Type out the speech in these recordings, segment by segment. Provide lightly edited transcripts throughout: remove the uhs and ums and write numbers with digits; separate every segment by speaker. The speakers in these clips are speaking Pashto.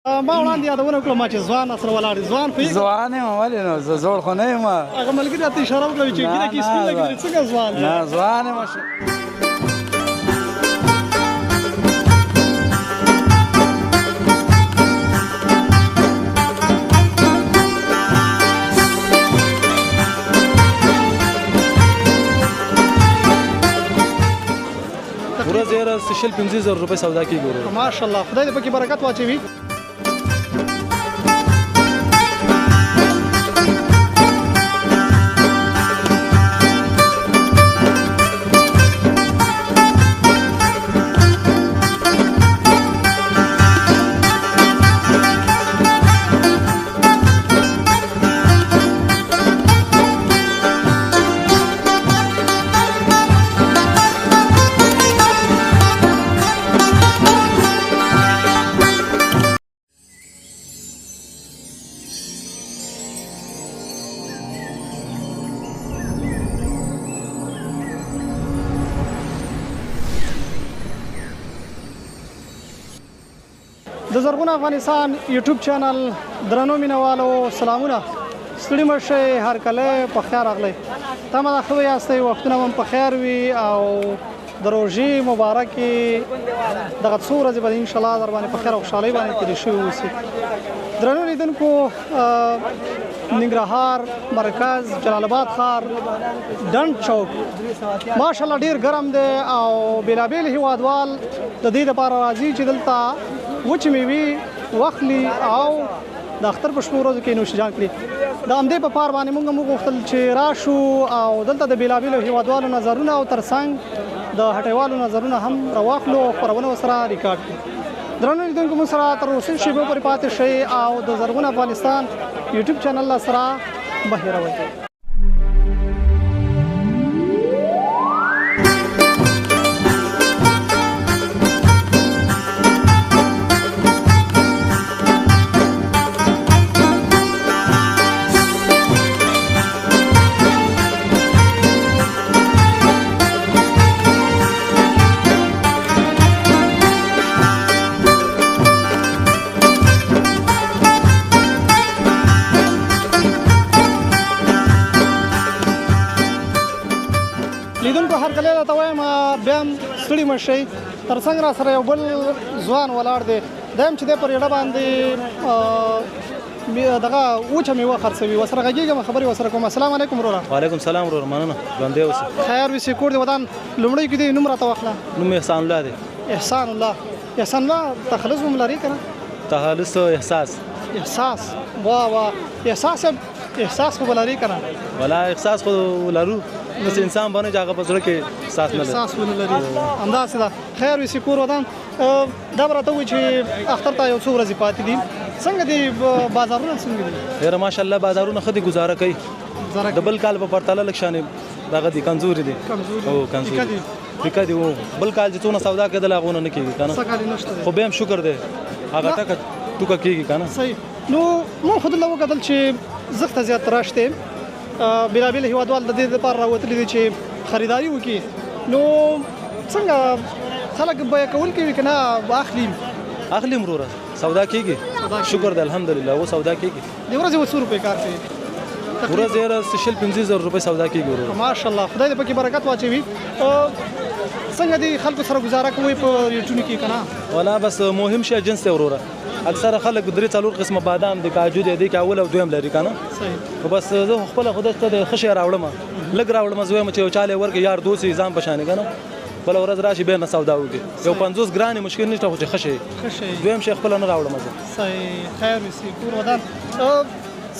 Speaker 1: ما وړاندې یادونه وکړه چې ځوان سره ولاړ ځوان پوهېږې
Speaker 2: ځوان یم ولې نو زه زوړ خو نه یم
Speaker 1: هغه ملګري راته اشاره وکړه چې ګیره کې سپین لګېږي څنګه ځوان
Speaker 2: نه ځوان یم
Speaker 3: ورځ یې را 15,000 روپۍ سودا کېږي ورور
Speaker 1: ماشاءالله خدای دې پکې برکت واچوي د زرغون افغانستان یوټیوب چینل درنو مینوالو سلامونه ستړي مه شئ هر کله په خیر راغلی تمه ده ښه یاستئ وختونه هم په خیر وي او د روژې مبارکې دغه څو ورځې به انشاءالله در باندې په خیر او خوشحالۍ باندې تېرې شوي اوسي درنو لیدونکو ننګرهار مرکز جلال آباد ښار ډنډ چوک ماشاءالله ډېر ګرم دی او بېلابېل هېوادوال د دې دپاره راځي چې دلته وچې میوې واخلي او د اختر په شپو ورځو کې نوش جان کړي د همدې په پار باندې موږ هم وغوښتل چې راشو او دلته د بېلابېلو هېوادوالو نظرونه او ترڅنګ د هټیوالو نظرونه هم راواخلو او خپرونه ورسره ریکارډ کړو درنو لیدونکو موږ سره تر اوسنۍ شېبو پورې پاتې شئ او د زرغون افغانستان یوټیوب چینل سره مه هېروئ لیدونکو هر کله راته وایم بیا هم ستړي مه شئ تر څنګ را سره یو بل ځوان ولاړ دی دا هم چې دی پر یړه باندې دغه وچه میوه خرڅوي ورسره غږېږم خبرې ورسره کوم السلام علیکم وروره
Speaker 3: وعلیکم سلام ورور مننه ژوندی اوسې
Speaker 1: خیر وسې کور دې ودان لومړی کې دې نوم راته واخله
Speaker 3: نوم احسان الله دی
Speaker 1: احسان الله احسان الله تخلص هم لري که نه
Speaker 3: تخلص احساس
Speaker 1: احساس واه واه احساس خو به لري که نه
Speaker 3: ولا احساس خو لرو بس انسان باندې چې هغه په زړه کې احساس نه لري
Speaker 1: احساس ونه لري همداسې ده خیر وسې کور ودان دا به راته ووایي چې اختر ته یو څو ورځې پاتې دي څنګه دي بازارونه څنګه دي
Speaker 3: ډېره ماشاءالله بازارونه ښه دي ګزاره کوي د بل کال په پرتله لږ شانې دغه دي کمزوري دي کمزوري ټیکه دي بل کال چې څونه سودا کېدل هغونه نه کېږي که نه خو بیا هم شکر دی هغه ټکه ټوکه کېږي که نه
Speaker 1: صحیح نو موږ خو دلته وکتل چې زښته زیات راشت دی بېلابېل هېوادوال د دې لپاره راوتلي دي چې خریداري وکړي نو څنګه خلک بیه کوونکي وي که نه اخلي
Speaker 3: وروره سودا کېږي شکر دی الحمدلله و سودا کېږي
Speaker 1: د ورځې اوس څو روپۍ کار کوي
Speaker 3: ورځ یې 15,000 روپۍ سودا کېږي وروره
Speaker 1: ماشاءالله خدای دې پکې برکت واچوي څنګه دې خلکو سره گزاره کوئ په ریټونو کې که نه
Speaker 3: ولا بس مهم شی جنس دی وروره اکثره خلک 3-4 قسمه بادام دي کاجو دي کې اول او دویم لري که نه بس زه خپله خدای ته د ښه شی راوړم لږ راوړم زه وایم چې یو چاله ورکړي یار دوست یې ځان په شانې که نه بله ورځ راشي بیا نه سودا وکړي یو 50 ګرانې مشکل نشته خو چې ښه شی دویم شی خپله نه راوړم زه
Speaker 1: صحیح خیر وسې کور ودان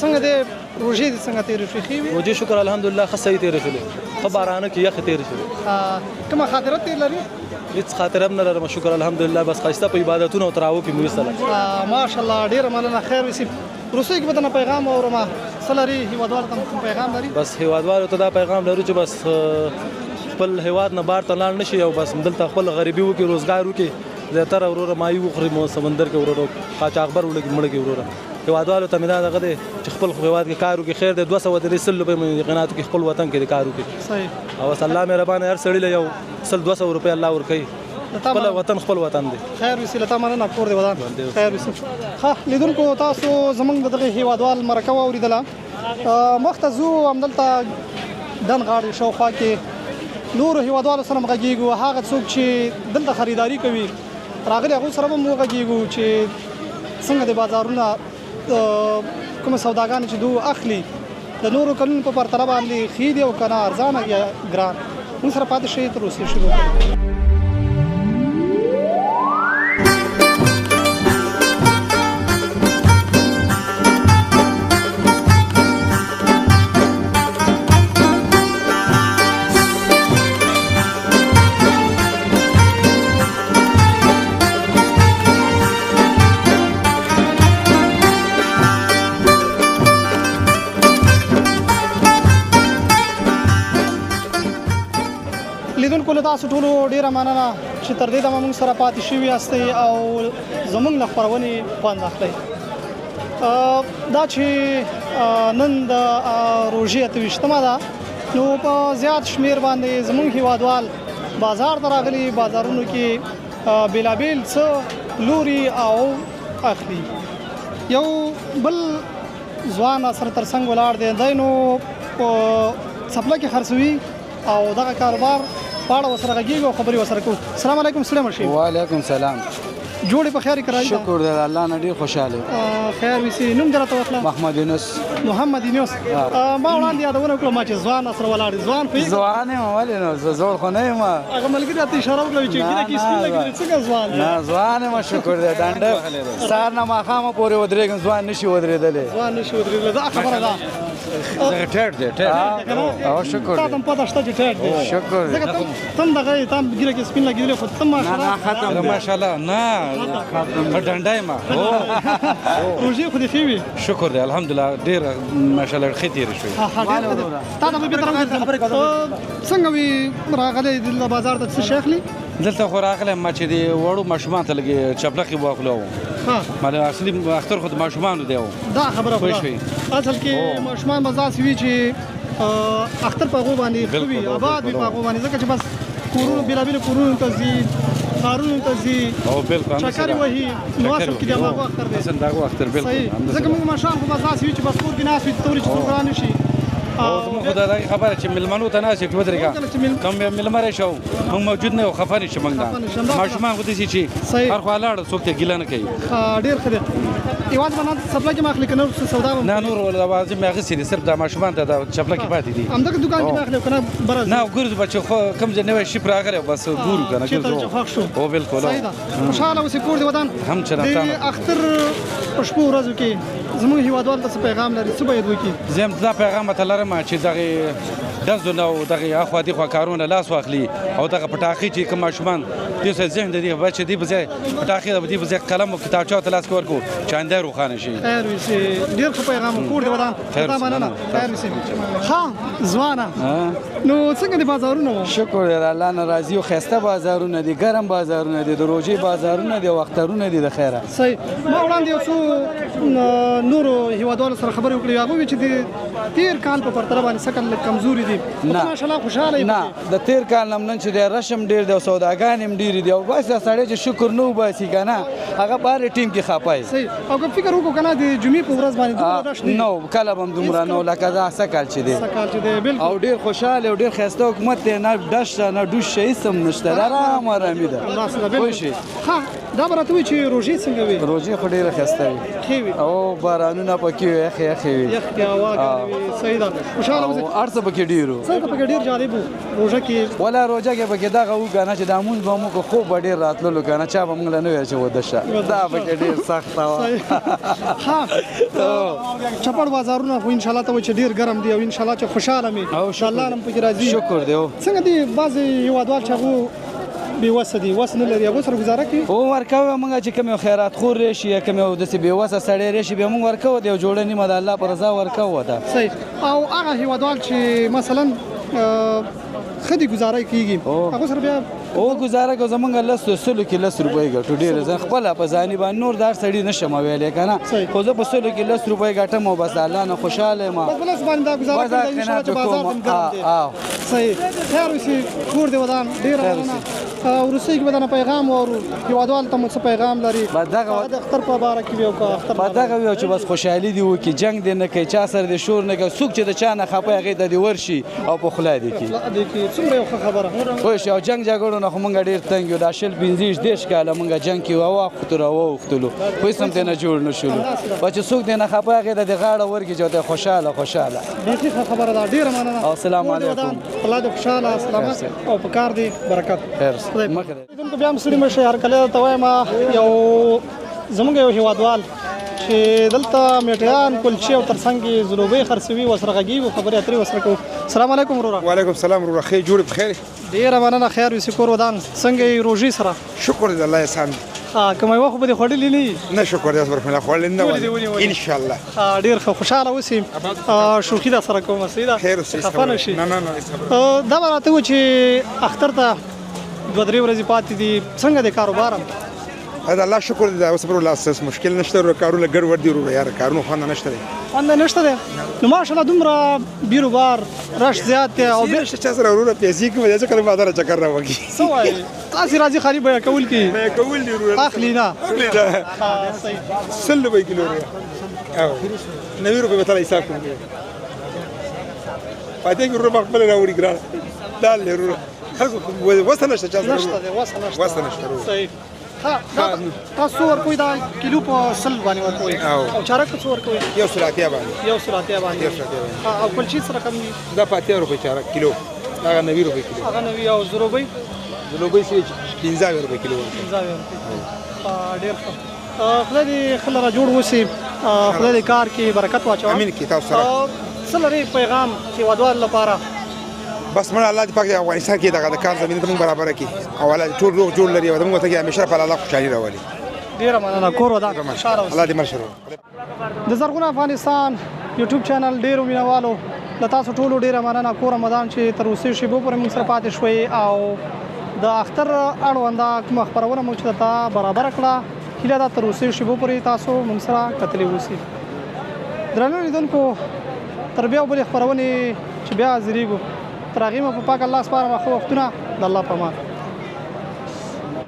Speaker 1: څنګه دی روژې دې څنګه تېرې شوې ښې وې
Speaker 3: روژې شکر الحمدلله ښه صحیح تېرې شولې ښه بارانه کې یخې تېرې شولې
Speaker 1: کومه خاطره تېر لري
Speaker 3: هیڅ خاطره هم نه لرم شکر الحمدلله بس ښایسته په عبادتونو او تراوو کې مو ایستله
Speaker 1: ماشاءالله ډېره مننه خیر وسې وروستۍ کې به درنه پیغام اورم څه لري هېوادوالو ته کوم پیغام لري
Speaker 3: بس هېوادوالو ته دا پیغام لرو چې بس خپل هېواد نه بار ته لاړ نه شي او بس دلته خپل غریبي وکړي روزګار وکړي زیاتره وروره ماهي وخوري سمندر کې وروره قاچاقبر مړه کړي وروره هېوادوالو ته مې دا دغه دی چې خپل هېواد کې کار وکړي خیر دی 230 روپۍ قناعت وکړي خپل وطن کې د کار وکړي
Speaker 1: صحیح
Speaker 3: او بس الله مهربانه هر سړي له یو 100-200 روپۍ الله ورکوي خپل وطن خپل وطن دی.
Speaker 1: خیر وسی لته مننه کور دی ودان خیر وسی. ها لیدونکو تاسو زمونږ دغه هیوادوال مرکه واوریدله مخته زو همدلته دن غاړې شاوخوا کې نورو هیوادوالو سره همغږیږو هغه څوک چې دلته خریداري کوي راغلي هغوی سره به هم وغږیږو چې څنګه د بازارونه کومه سوداګانې چې دوی اخلي د نورو کلونو په پرتله باندې ښې دي او که نه ارزانه یا ګران موږ سره پاتې شئ تر اوسه شروع کړو. لیدونکو له تاسو ټولو ډیره مننه چې تر دې دمه موږ سره پاتې شوي یاستئ او زموږ له خپرونې خوند اخلئ. دا چې نن د روژې 28مه ده نو په زیات شمیر باندې زموږ هیوادوال بازار ته راغلي بازارونو کې بیلابیل څه لوري او اخلي. یو بل ځوان سره تر څنګ ولاړ دی دی نو په څپله کې خرڅوي او دغه کاروبار پاړه وسره غږیږي او خبرې وسره کوو. السلام علیکم سلام شي.
Speaker 2: وعلیکم سلام.
Speaker 1: جوړې په خیر کرای.
Speaker 2: شکر دی الله نه ډیر خوشاله.
Speaker 1: خیر وسی نوم درته وکړه.
Speaker 2: محمد یونس.
Speaker 1: محمد یونس. ما وړاندې یادونه کړم چې ځوان سره ولاړ ځوان په
Speaker 2: ځوان یم ولې نو زوړ خو نه یم.
Speaker 1: هغه ملګری ته اشاره وکړه چې کله کې سپین لګي څنګه ځوان.
Speaker 2: نه ځوان یم شکر دی ډنډ سار نه ماخامه پورې ودرېږم ځوان نشي ودرېدلې.
Speaker 1: ځوان نشي ودرېدلې دا خبره ده.
Speaker 2: ټیټ دی ټیټ او شکر
Speaker 1: دی. تاسو پته شته چې ټیټ دی.
Speaker 2: شکر دی.
Speaker 1: تم دغه تم ګیره کې سپین لګیدل خو تم
Speaker 2: نه ختم ماشاءالله نه ډنډای ما
Speaker 1: روزي خو دې فيوي.
Speaker 2: شکر دی الحمدلله ډیر ماشاءالله ښه تیر شوی.
Speaker 1: تا ته به تر خبرې کوم څنګه وی راغلي د بازار ته څه شیخلی
Speaker 2: دلته خو راغلی ما چې دی وړو ماشومان ته لګي چپلخي واخلو.
Speaker 1: ها
Speaker 2: مله اصلي اختر خو د ماشومان دی
Speaker 1: دا خبره خو اصل کې ماشومان مزاس وی چې اختر په غو باندې خوي آباد په غو باندې ځکه چې بس کورونو بیلابیل کورونو ته زی خارونو ته زی
Speaker 2: او بالکل
Speaker 1: شکر وهي نو اصل کې دا غو اختر دی.
Speaker 2: اصل دا غو اختر بالکل
Speaker 1: ځکه موږ ماشومان خو مزاس وی چې بس کور کې ناس وي توري چې پروګرام شي
Speaker 2: او موږ خدای خبره چې ملمنو ته ناس ټو درګه کوم ملمره شو موږ موجود نه خفه نشي موږ ماشومان خو دې چې هر خوا لاړ څوک ته ګیله نه کوي.
Speaker 1: ډیر ښه دی. ایواز باندې سپلا کې ماخلي کنه سودا
Speaker 2: نه نور ولا لوازم مې غسي دي صرف د ماشومان ته د چپلا کې پاتې دي.
Speaker 1: همدغه دکان کې ماخلي کنه برز
Speaker 2: نه ګورځ بچو خو کوم ځای نوې شي راغره بس ګورو کنه ګورځو او بالکل
Speaker 1: خوشاله اوسې کور دی ودان
Speaker 2: هم چرته
Speaker 1: اختر په شپو ورځو کې زموږ هیوادوال ته پیغام لري څه باید وکړي.
Speaker 2: زم دا پیغام ته لرم چې دغه دزو نو دغه اخو دي خو کارونه لاس واخلي او دغه پټاخي چې کوم ماشومان دې څه ذهن دي بچ دي بځه پټاخي دې بځه قلم او کتابچه ته لاس ورکو چاندې روخانه شي.
Speaker 1: خیر وسی ډیر ښه پیغام کور دی ودان دا مننه. خیر وسی ها ځوانه نو څنګه دي بازارونه؟
Speaker 2: شکر دی الله نه راضي او خسته بازارونه دي ګرم بازارونه دي د روزي بازارونه دي وخترونه دي د خیره.
Speaker 1: صحیح. ما وړاندې یو څو نورو هیوادوالو سره خبرې وکړې هغوی چې د تیر کال په پرتله باندې سکل کمزوري دي. ماشاءالله خوشاله
Speaker 2: نه د تیر کال نن چې د رشم ډیر دی او سوداګان هم ډیر دي او بس سړی چې شکر نو باسي کنه هغه بار ټیم کې خپای.
Speaker 1: صحیح. او که فکر وکړو کنه د جمعې په ورځ باندې دومره رش نه
Speaker 2: نو کله هم دومره نو لکه دا سکل چې دی
Speaker 1: بالکل
Speaker 2: او ډیر خوشاله او ډیر خسته حکومت نه دش نه دوش شي سم نشته آرام آرامي ده.
Speaker 1: الله سره بالکل. ها دا برته وی چې روزي څنګه وي؟
Speaker 2: روزي خو ډیره خسته وي او بارانونه پکې وي یخ وي
Speaker 1: یخ کې هوا کوي. صحیح ده. خوشاله اوسه
Speaker 2: ارڅ پکې ډیرو
Speaker 1: څنګه پکې ډیر جالب روزه کې
Speaker 2: ولا روزه کې پکې دا غو غاڼه چې دامون به موږ خو ډیر راتللو کنه چا به موږ نه وي چې ودشه دا پکې ډیر سخت و.
Speaker 1: ها چپړ بازارونه خو ان شاء الله ته چې ډیر ګرم دي او ان شاء الله چې خوشاله مې
Speaker 2: او
Speaker 1: الله نن پکې راځي.
Speaker 2: شکر دی.
Speaker 1: څنګه دي بعض هیوادوال چې هغه بې وسه دي وس نه لري هغه سره گزاره کوي
Speaker 2: او ورکوي موږ چې کوم خیرات خور راشي کوم د سی بې وسه سړی راشي به موږ ورکو دی جوړه نیمه د الله پر رضا ورکو ده.
Speaker 1: صحیح. او هغه هیوادوال چې مثلا خدي گزاره کیږي هغه سره بیا
Speaker 2: او گزاره کو زمونږ لسو سلو کې 10 روپۍ ګټو ډیر ځن خپل په ځاني باندې نور دار سړی نشم ویلې کنه خو زه په سلو کې 10 روپۍ ګټم او بس الله نه خوشاله ما
Speaker 1: بس بلس باندې دا گزاره کوي ان شاء الله چې بازار هم ګرم دی. صحیح. خیر وسی کور دی ودان ډیر وروسي کې بدنه پیغام ورو هیوادوال ته مو څه پیغام لري
Speaker 2: دغه
Speaker 1: د اختر په باره کې یو اختر
Speaker 2: په دغه یو چې بس خوشحالي دی وکي جنگ دی نه کوي چا سره د شور نه کوي څوک چې د چا نه خپه هغې ته دې ورشي او په خوله دې کړي
Speaker 1: څومره یو ښه خبره
Speaker 2: پوه شو او جنګ جګړو نه خو موږ ډېر تنګ یو دا شل 15 کاله موږ جنګ کې واوښتو راواوښتلو خو هېڅ هم ترې نه جوړ نه شولو به چې څوک دې نه خپه هغې ته دې غاړه ورکړي چې ورته خوشحاله
Speaker 1: بیخي ښه خبره ده ډېره مننه
Speaker 2: او السلام علیکم
Speaker 1: الله دې خوشحاله سلامت او په کار دې برکت
Speaker 2: خیر مخه
Speaker 1: لیدونکو بیا هم ستړي مه شئ هر کله درته وایم یو زموږ یو هیوادوال چې دلته میټیان کلچې او ترڅنګ یې ځلوبۍ خرڅوي ورسره غږېږو خبرې اترې ورسره کوو السلام علیکم وروره
Speaker 4: وعلیکم السلام وروره ښې جوړې بخیر
Speaker 1: ډېره مننه خیر وي کور ودان څنګه یې روژې سره
Speaker 4: شکر دی الله احسان
Speaker 1: که میوه خو به دې خوړلې نه وي
Speaker 4: نه شکر دی بسم الله خوړلې نه وي انشاءالله
Speaker 1: ډېر ښه خوشحاله اوسې شوخي در سره کومه صحیح ده
Speaker 4: خیر اوسې
Speaker 1: خفه نه شي
Speaker 4: نه
Speaker 1: دا به راته و چې اختر ته 2-3 ورځې پاتې دي څنګه دی کاروبار
Speaker 4: دا الله شکر دی اوس پر الله مشکل نشته ورو کارونه ګډوډ دي ورو یار کارونه خوند نشته دی
Speaker 1: خوند نشته دی نو ماشاءالله دومره بیروبار رش زیات دی او
Speaker 4: نشته چا سره ورو پیسې کوي چې کله بازار چکر راوږي
Speaker 1: څه وایي تاسې راځي خالي بیه کول کې
Speaker 4: بیه کول دي ورو
Speaker 1: اخلي نه
Speaker 4: سل روپۍ کیلو او 90 روپۍ به تل حساب کوم پاتې ګورو خپل راوړي ګران دال ورو وسه نشته چا سره وسه نشته
Speaker 1: صحیح تاسو ورکوي دا کیلو په سل باندې ورکوي او چارک څو ورکوي
Speaker 4: یو سلاتیا باندې
Speaker 1: او کلچې سره کم دي
Speaker 4: دا 5 روپۍ چارک کیلو هغه 90 روپۍ کیلو
Speaker 1: هغه 90 او زروبۍ
Speaker 4: سي 15 روپۍ کیلو
Speaker 1: 15 روپۍ ډېر ښه خدای دې خپل را جوړ وسي خدای دې کار کې برکت واچوي
Speaker 4: امين کې تاسو سره
Speaker 1: څه لري پیغام هیوادوال لپاره
Speaker 4: بس مړه الله دې پاک د افغانستان کې دغه کار زمينه ته موږ برابر کړي او الله ټول روغ جوړ لري او موږ ته همیشه په الله خوشحالي راولي
Speaker 1: ډیره مننه کور ودان خوشاله
Speaker 4: الله دې مرشد
Speaker 1: د زرغون افغانستان یوټیوب چینل ډیرو مینوالو د تاسو ټولو ډیره مننه کور رمضان چې تر اوسه شیبو پورې موږ سره پاتې شوي او د اختر اړونده کومه خبرونه موږ ته برابر کړه هیله ده تر اوسه شیبو پورې تاسو موږ سره کتلې اوسئ درنو لیدونکو تر بیا بلې خبرونې چې بیا حاضرېږو تر هغې مو په پاک الله سپارم ښه وختونه د الله په امان